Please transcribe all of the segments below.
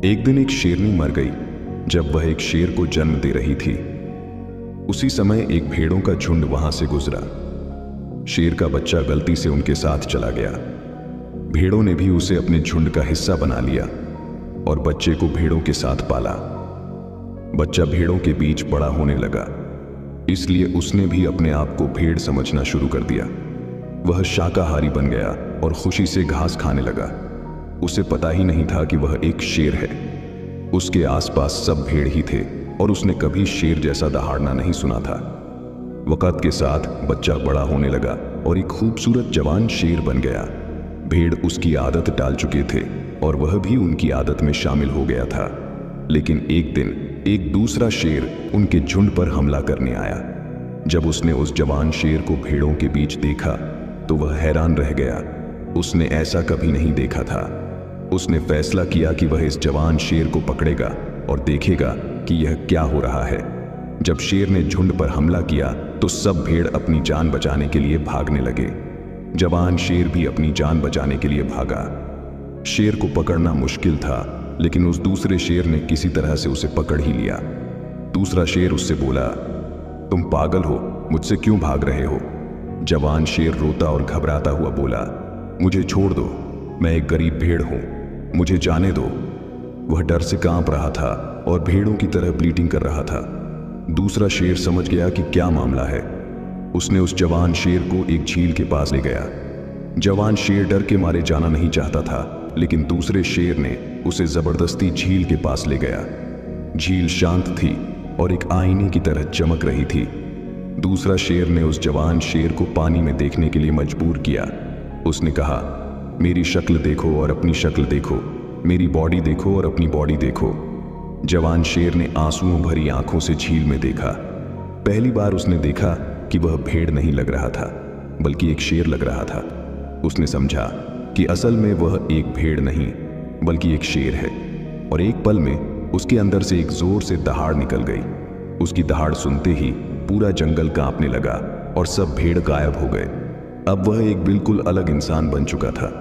एक दिन एक शेरनी मर गई जब वह एक शेर को जन्म दे रही थी। उसी समय एक भेड़ों का झुंड वहां से गुजरा। शेर का बच्चा गलती से उनके साथ चला गया। भेड़ों ने भी उसे अपने झुंड का हिस्सा बना लिया और बच्चे को भेड़ों के साथ पाला। बच्चा भेड़ों के बीच बड़ा होने लगा, इसलिए उसने भी अपने आप को भेड़ समझना शुरू कर दिया। वह शाकाहारी बन गया और खुशी से घास खाने लगा। उसे पता ही नहीं था कि वह एक शेर है। उसके आसपास सब भेड़ ही थे और उसने कभी शेर जैसा दहाड़ना नहीं सुना था। वक्त के साथ बच्चा बड़ा होने लगा और एक खूबसूरत जवान शेर बन गया। भेड़ उसकी आदत डाल चुके थे और वह भी उनकी आदत में शामिल हो गया था। लेकिन एक दिन एक दूसरा शेर उनके झुंड पर हमला करने आया। जब उसने उस जवान शेर को भेड़ों के बीच देखा तो वह हैरान रह गया। उसने ऐसा कभी नहीं देखा था। उसने फैसला किया कि वह इस जवान शेर को पकड़ेगा और देखेगा कि यह क्या हो रहा है। जब शेर ने झुंड पर हमला किया तो सब भेड़ अपनी जान बचाने के लिए भागने लगे। जवान शेर भी अपनी जान बचाने के लिए भागा। शेर को पकड़ना मुश्किल था, लेकिन उस दूसरे शेर ने किसी तरह से उसे पकड़ ही लिया। दूसरा शेर उससे बोला, तुम पागल हो, मुझसे क्यों भाग रहे हो? जवान शेर रोता और घबराता हुआ बोला, मुझे छोड़ दो, मैं एक गरीब भेड़ हूं, मुझे जाने दो। वह डर से कांप रहा था और भेड़ों की तरह ब्लीडिंग कर रहा था। दूसरा शेर समझ गया कि क्या मामला है। उसने उस जवान शेर को एक झील के पास ले गया। जवान शेर डर के मारे जाना नहीं चाहता था, लेकिन दूसरे शेर ने उसे जबरदस्ती झील के पास ले गया। झील शांत थी और एक आईने की तरह चमक रही थी। दूसरा शेर ने उस जवान शेर को पानी में देखने के लिए मजबूर किया। उसने कहा, मेरी शक्ल देखो और अपनी शक्ल देखो, मेरी बॉडी देखो और अपनी बॉडी देखो। जवान शेर ने आंसुओं भरी आंखों से झील में देखा। पहली बार उसने देखा कि वह भेड़ नहीं लग रहा था, बल्कि एक शेर लग रहा था। उसने समझा कि असल में वह एक भेड़ नहीं, बल्कि एक शेर है। और एक पल में उसके अंदर से एक जोर से दहाड़ निकल गई। उसकी दहाड़ सुनते ही पूरा जंगल कांपने लगा और सब भेड़ गायब हो गए। अब वह एक बिल्कुल अलग इंसान बन चुका था।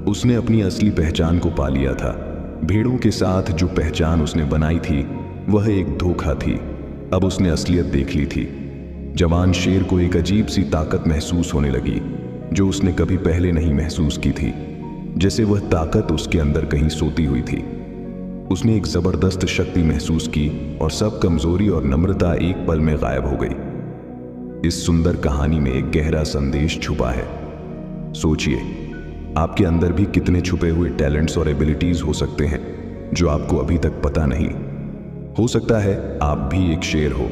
उसने अपनी असली पहचान को पा लिया था। भेड़ों के साथ जो पहचान उसने बनाई थी वह एक धोखा थी। अब उसने असलियत देख ली थी। जवान शेर को एक अजीब सी ताकत महसूस होने लगी जो उसने कभी पहले नहीं महसूस की थी, जैसे वह ताकत उसके अंदर कहीं सोती हुई थी। उसने एक जबरदस्त शक्ति महसूस की और सब कमजोरी और नम्रता एक पल में गायब हो गई। इस सुंदर कहानी में एक गहरा संदेश छुपा है। सोचिए, आपके अंदर भी कितने छुपे हुए टैलेंट्स और एबिलिटीज हो सकते हैं जो आपको अभी तक पता नहीं। हो सकता है आप भी एक शेर हो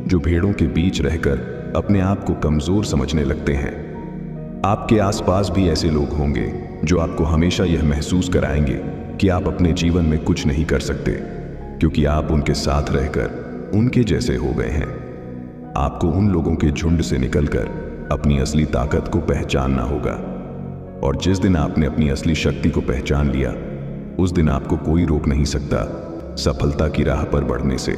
जो भेड़ों के बीच रहकर अपने आप को कमजोर समझने लगते हैं। आपके आसपास भी ऐसे लोग होंगे जो आपको हमेशा यह महसूस कराएंगे कि आप अपने जीवन में कुछ नहीं कर सकते, क्योंकि आप उनके साथ रहकर उनके जैसे हो गए हैं। आपको उन लोगों के झुंड से निकलकर अपनी असली ताकत को पहचानना होगा। और जिस दिन आपने अपनी असली शक्ति को पहचान लिया, उस दिन आपको कोई रोक नहीं सकता सफलता की राह पर बढ़ने से।